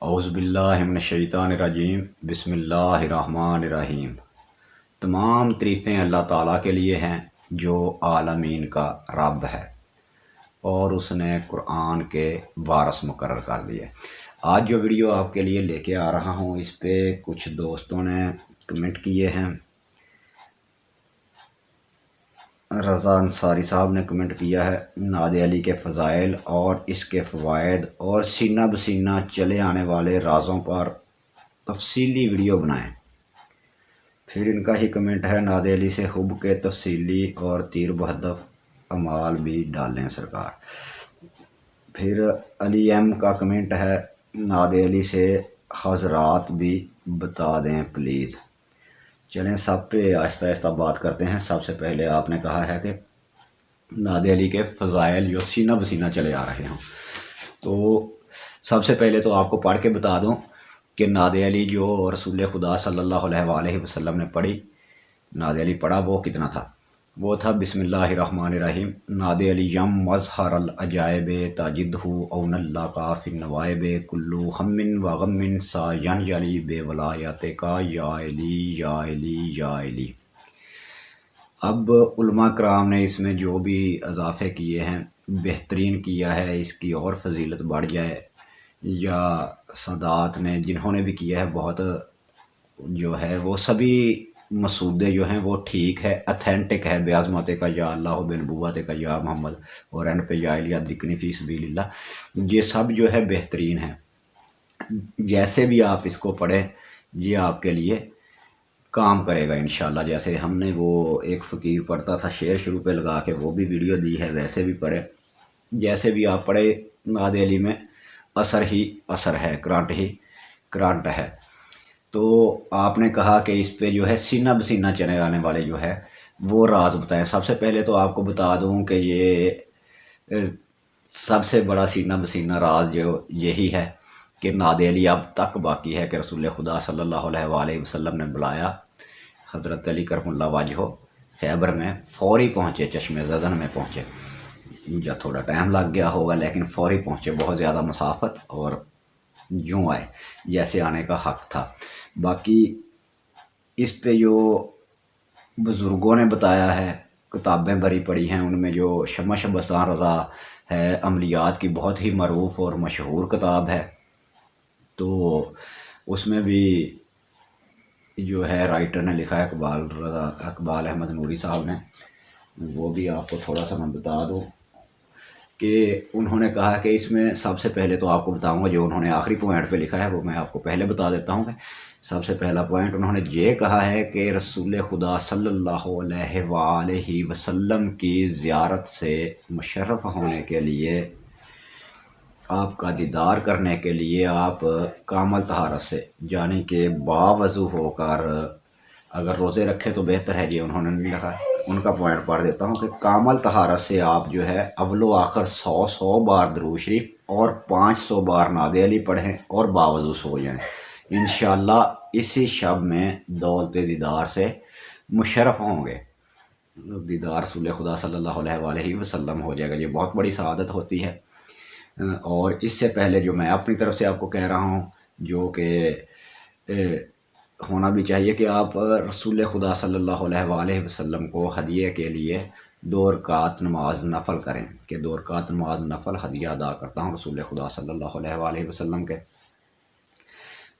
اعوذ باللہ من الشیطان الرجیم، بسم اللہ الرحمن الرحیم۔ تمام تعریفیں اللہ تعالیٰ کے لیے ہیں جو عالمین کا رب ہے اور اس نے قرآن کے وارث مقرر کر دیے۔ آج جو ویڈیو آپ کے لیے لے کے آ رہا ہوں، اس پہ کچھ دوستوں نے کمنٹ کیے ہیں۔ رضا انصاری صاحب نے کمنٹ کیا ہے، نعت علی کے فضائل اور اس کے فوائد اور سینہ بسینہ چلے آنے والے رازوں پر تفصیلی ویڈیو بنائیں۔ پھر ان کا ہی کمنٹ ہے، نعت علی سے حب کے تفصیلی اور تیر بہدف اعمال بھی ڈالیں سرکار۔ پھر علی ایم کا کمنٹ ہے، نعت علی سے حضرات بھی بتا دیں پلیز۔ چلیں سب پہ آہستہ آہستہ بات کرتے ہیں۔ سب سے پہلے آپ نے کہا ہے کہ نعت علی کے فضائل جو سینہ بسینہ چلے آ رہے ہوں، تو سب سے پہلے تو آپ کو پڑھ کے بتا دوں کہ نعت علی جو رسول خدا صلی اللہ علیہ وآلہ وسلم نے پڑھی، نعت علی پڑھا وہ کتنا تھا؟ وہ تھا بسم اللہ الرحمن الرحیم، نعت علی یم مظہر العجائب تاجدہ اون اللہ کا فی النوائب کلو ہم و غم سا ینجلی بے ولایت کا یا علی یا علی یا علی۔ اب علماء کرام نے اس میں جو بھی اضافے کیے ہیں بہترین کیا ہے، اس کی اور فضیلت بڑھ جائے، یا سادات نے جنہوں نے بھی کیا ہے بہت جو ہے وہ سبھی مسودے جو ہیں وہ ٹھیک ہے، اتھینٹک ہے، بیازمت کا یا اللہ بنبوت کا یا محمد، اور اینڈ پہ یا علیہ دکنی فی سبیل اللہ، یہ سب جو ہے بہترین ہے۔ جیسے بھی آپ اس کو پڑھیں یہ آپ کے لیے کام کرے گا انشاءاللہ۔ جیسے ہم نے وہ ایک فقیر پڑھتا تھا شعر شروع پہ لگا کے، وہ بھی ویڈیو دی ہے، ویسے بھی پڑھے، جیسے بھی آپ پڑھے، نعت علی میں اثر ہی اثر ہے، کرنٹ ہی کرنٹ ہے۔ تو آپ نے کہا کہ اس پہ جو ہے سینہ بسینہ چلے آنے والے جو ہے وہ راز بتائیں۔ سب سے پہلے تو آپ کو بتا دوں کہ یہ سب سے بڑا سینہ بسینہ راز جو یہی ہے کہ نعت علی اب تک باقی ہے کہ رسول خدا صلی اللہ علیہ وآلہ وسلم نے بلایا، حضرت علی کرم اللہ وجہہ خیبر میں فوری پہنچے، چشم زدن میں پہنچے، یا تھوڑا ٹائم لگ گیا ہوگا لیکن فوری پہنچے، بہت زیادہ مسافت، اور یوں آئے جیسے آنے کا حق تھا۔ باقی اس پہ جو بزرگوں نے بتایا ہے، کتابیں بری پڑی ہیں، ان میں جو شمس بستان رضا ہے، عملیات کی بہت ہی معروف اور مشہور کتاب ہے، تو اس میں بھی جو ہے رائٹر نے لکھا ہے اقبال احمد نوری صاحب نے، وہ بھی آپ کو تھوڑا سا میں بتا دوں کہ انہوں نے کہا کہ اس میں سب سے پہلے تو آپ کو بتاؤں گا جو انہوں نے آخری پوائنٹ پہ لکھا ہے وہ میں آپ کو پہلے بتا دیتا ہوں کہ سب سے پہلا پوائنٹ انہوں نے یہ کہا ہے کہ رسول خدا صلی اللہ علیہ وآلہ وسلم کی زیارت سے مشرف ہونے کے لیے، آپ کا دیدار کرنے کے لیے، آپ کامل طہارت سے یعنی کہ باوضو ہو کر، اگر روزے رکھے تو بہتر ہے، یہ انہوں نے نہیں لکھا، ان کا پوائنٹ پڑھ دیتا ہوں کہ کامل طہارت سے آپ جو ہے اول و آخر 100 بار درود شریف اور 500 بار نعت علی پڑھیں اور باوضو سو جائیں۔ انشاءاللہ اسی شب میں دولت دیدار سے مشرف ہوں گے، دیدار رسول خدا صلی اللہ علیہ وآلہ وسلم ہو جائے گا۔ یہ بہت بڑی سعادت ہوتی ہے، اور اس سے پہلے جو میں اپنی طرف سے آپ کو کہہ رہا ہوں جو کہ ہونا بھی چاہیے کہ آپ رسول خدا صلی اللہ علیہ وآلہ وسلم کو ہدیے کے لیے 2 رکعت نماز نفل کریں، کہ 2 رکعت نماز نفل ہدیہ ادا کرتا ہوں رسول خدا صلی اللہ علیہ وآلہ وسلم کے،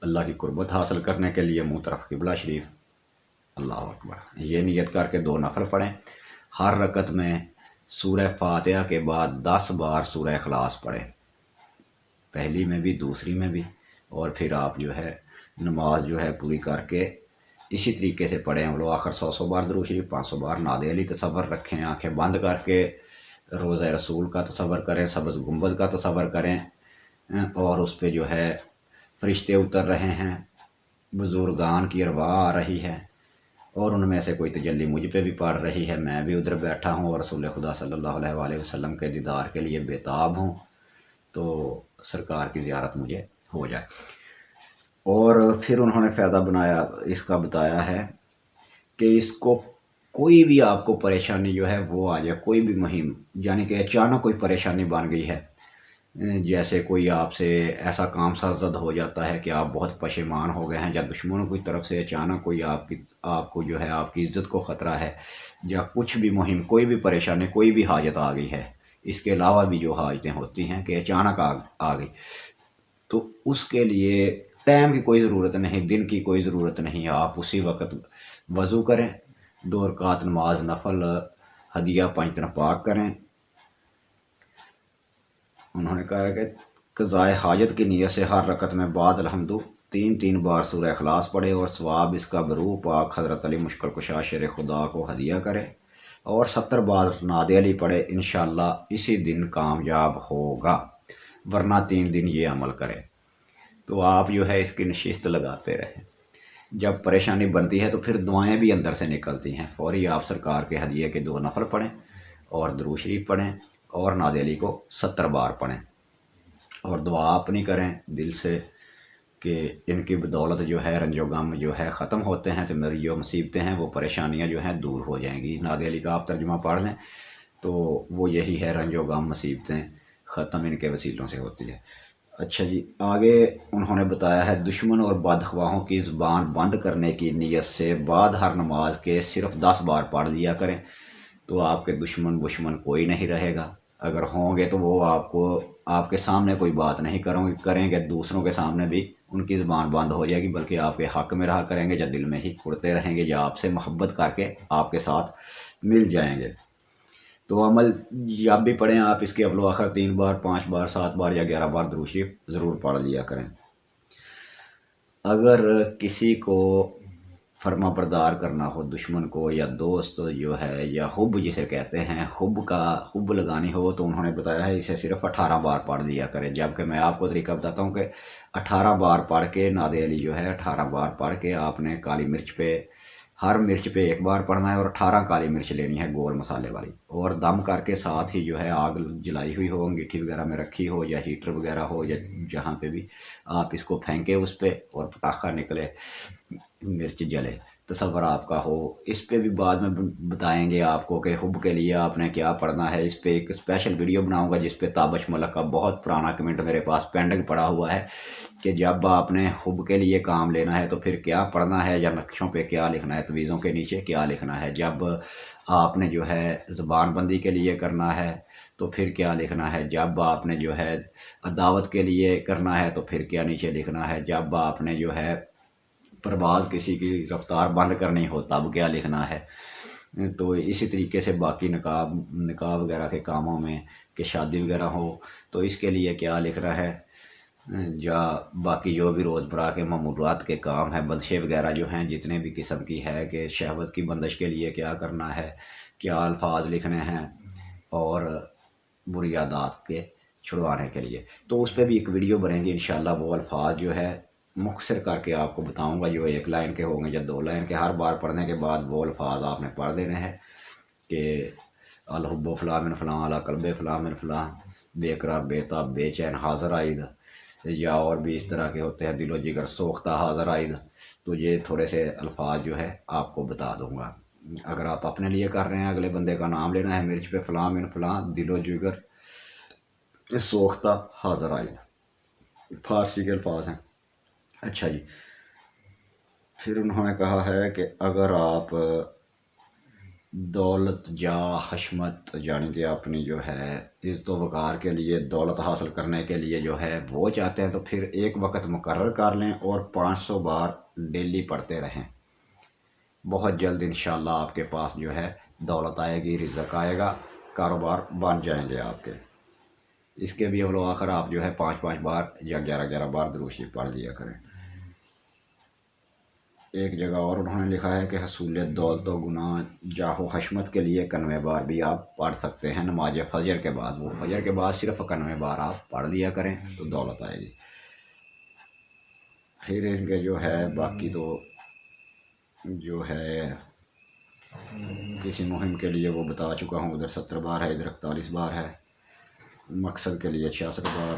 اللہ کی قربت حاصل کرنے کے لیے، منہ طرف قبلہ شریف، اللہ اکبر، یہ نیت کر کے 2 نفل پڑھیں۔ ہر رکعت میں سورہ فاتحہ کے بعد 10 بار سورہ اخلاص پڑھیں، پہلی میں بھی دوسری میں بھی، اور پھر آپ جو ہے نماز جو ہے پوری کر کے اسی طریقے سے پڑھیں، وہ آخر 100 بار درود شریف، 500 بار نعت علی، تصور رکھیں، آنکھیں بند کر کے روضہ رسول کا تصور کریں، سبز گنبد کا تصور کریں، اور اس پہ جو ہے فرشتے اتر رہے ہیں، بزرگان کی ارواح آ رہی ہے، اور ان میں سے کوئی تجلی مجھ پہ بھی پڑ رہی ہے، میں بھی ادھر بیٹھا ہوں اور رسول خدا صلی اللہ علیہ وآلہ وسلم کے دیدار کے لیے بےتاب ہوں، تو سرکار کی زیارت مجھے ہو جائے۔ اور پھر انہوں نے فائدہ بنایا، اس کا بتایا ہے کہ اس کو کوئی بھی آپ کو پریشانی جو ہے وہ آ جائے، کوئی بھی مہم، یعنی کہ اچانک کوئی پریشانی بن گئی ہے، جیسے کوئی آپ سے ایسا کام سرزد ہو جاتا ہے کہ آپ بہت پشیمان ہو گئے ہیں، یا دشمنوں کی طرف سے اچانک کوئی آپ کو جو ہے آپ کی عزت کو خطرہ ہے، یا کچھ بھی مہم، کوئی بھی پریشانی، کوئی بھی حاجت آ گئی ہے، اس کے علاوہ بھی جو حاجتیں ہوتی ہیں کہ اچانک آ گئی، تو اس کے لیے ٹائم کی کوئی ضرورت نہیں، دن کی کوئی ضرورت نہیں، آپ اسی وقت وضو کریں، 2 رکعت نماز نفل ہدیہ پنجتن پاک کریں۔ انہوں نے کہا ہے کہ قضائے حاجت کی نیت سے ہر رکعت میں بعد الحمد 3 بار سورہ اخلاص پڑھے، اور ثواب اس کا برو پاک حضرت علی مشکل کشا شیر خدا کو ہدیہ کرے، اور 70 بار ناد علی پڑھے، انشاءاللہ اسی دن کامیاب ہوگا، ورنہ 3 دن یہ عمل کرے۔ تو آپ جو ہے اس کی نشست لگاتے رہیں، جب پریشانی بنتی ہے تو پھر دعائیں بھی اندر سے نکلتی ہیں، فوری آپ سرکار کے ہدیے کے 2 نفل پڑھیں، اور درود شریف پڑھیں، اور ناد علی کو 70 بار پڑھیں، اور دعا اپنی کریں دل سے کہ ان کی بدولت جو ہے رنج و غم جو ہے ختم ہوتے ہیں، تو میری جو مصیبتیں ہیں وہ پریشانیاں جو ہیں دور ہو جائیں گی۔ ناد علی کا آپ ترجمہ پڑھ لیں تو وہ یہی ہے، رنج و غم مصیبتیں ختم ان کے وسیلوں سے ہوتی ہے۔ اچھا جی، آگے انہوں نے بتایا ہے دشمن اور بدخواہوں کی زبان بند کرنے کی نیت سے بعد ہر نماز کے صرف 10 بار پڑھ لیا کریں، تو آپ کے دشمن کوئی نہیں رہے گا، اگر ہوں گے تو وہ آپ کے سامنے کوئی بات نہیں کریں گے، دوسروں کے سامنے بھی ان کی زبان بند ہو جائے گی، بلکہ آپ کے حق میں رہا کریں گے، یا دل میں ہی کڑتے رہیں گے، یا آپ سے محبت کر کے آپ کے ساتھ مل جائیں گے۔ تو عمل جب بھی پڑھیں آپ اس کے اول و آخر 3 بار، 5 بار، 7 بار یا 11 بار درود شریف ضرور پڑھ لیا کریں۔ اگر کسی کو فرما بردار کرنا ہو دشمن کو، یا دوست جو ہے، یا حب جسے کہتے ہیں، حب لگانی ہو، تو انہوں نے بتایا ہے اسے صرف 18 بار پڑھ لیا کریں، جبکہ میں آپ کو طریقہ بتاتا ہوں کہ 18 بار پڑھ کے ناد علی جو ہے 18 بار پڑھ کے آپ نے کالی مرچ پہ، ہر مرچ پہ 1 بار پڑھنا ہے، اور 18 کالی مرچ لینی ہے گول مسالے والی، اور دم کر کے ساتھ ہی جو ہے آگ جلائی ہوئی ہو، انگیٹھی وغیرہ میں رکھی ہو، یا ہیٹر وغیرہ ہو، یا جہاں پہ بھی آپ اس کو پھینکے اس پہ، اور پٹاخہ نکلے، مرچ جلے، تصور آپ کا ہو۔ اس پہ بھی بعد میں بتائیں گے آپ کو کہ حب کے لیے آپ نے کیا پڑھنا ہے، اس پہ ایک اسپیشل ویڈیو بناؤں گا جس پہ تابش ملک کا بہت پرانا کمنٹ میرے پاس پینڈنگ پڑا ہوا ہے کہ جب آپ نے حب کے لیے کام لینا ہے تو پھر کیا پڑھنا ہے، یا نقشوں پہ کیا لکھنا ہے، تویزوں کے نیچے کیا لکھنا ہے، جب آپ نے جو ہے زبان بندی کے لیے کرنا ہے تو پھر کیا لکھنا ہے، جب آپ نے جو ہے دعوت کے لیے کرنا ہے تو پھر کیا نیچے لکھنا ہے، جب آپ نے جو ہے پرواز کسی کی رفتار بند کرنی ہو تب کیا لکھنا ہے۔ تو اسی طریقے سے باقی نکاح وغیرہ کے کاموں میں کہ شادی وغیرہ ہو تو اس کے لیے کیا لکھنا ہے، یا باقی جو بھی روزمرہ کے معمولات کے کام ہیں، بندشیں وغیرہ جو ہیں جتنے بھی قسم کی ہے، کہ شہوت کی بندش کے لیے کیا کرنا ہے، کیا الفاظ لکھنے ہیں، اور بری عادات کے چھڑوانے کے لیے، تو اس پہ بھی ایک ویڈیو بنے گی انشاءاللہ۔ وہ الفاظ جو ہے مختصر کر کے آپ کو بتاؤں گا، جو 1 لائن کے ہوں گے یا 2 لائن کے، ہر بار پڑھنے کے بعد وہ الفاظ آپ نے پڑھ دینے ہیں کہ الحب و فلاں من فلاں علی قلب فلاں من فلاں، بے قرار، بے تاب، بے چین، حاضر آئید، یا اور بھی اس طرح کے ہوتے ہیں، دل و جگر سوختہ حاضر آئید۔ تو یہ تھوڑے سے الفاظ جو ہے آپ کو بتا دوں گا، اگر آپ اپنے لیے کر رہے ہیں، اگلے بندے کا نام لینا ہے، مرچ پہ فلاں من فلاں، دل و جگر سوختہ حاضر آئید، فارسی کے الفاظ ہیں۔ اچھا جی، پھر انہوں نے کہا ہے کہ اگر آپ دولت، جاہ، حشمت، یعنی کہ اپنی جو ہے عزت و وقار کے لیے، دولت حاصل کرنے کے لیے جو ہے وہ چاہتے ہیں، تو پھر ایک وقت مقرر کر لیں اور 500 بار ڈیلی پڑھتے رہیں، بہت جلد انشاءاللہ آپ کے پاس جو ہے دولت آئے گی، رزق آئے گا، کاروبار بن جائیں گے آپ کے۔ اس کے بھی اول و آخر آپ جو ہے 5 بار یا 11 بار درود شریف پڑھ لیا کریں۔ ایک جگہ اور انہوں نے لکھا ہے کہ حصولیت، دولت و گناہ، جاہ و حشمت کے لیے 91 بار بھی آپ پڑھ سکتے ہیں نماز فجر کے بعد، وہ فجر کے بعد صرف 91 بار آپ پڑھ لیا کریں تو دولت آئے گی۔ پھر ان کے جو ہے باقی تو جو ہے کسی مہم کے لیے وہ بتا چکا ہوں، ادھر 70 بار ہے، ادھر 41 بار ہے، مقصد کے لیے 66 بار،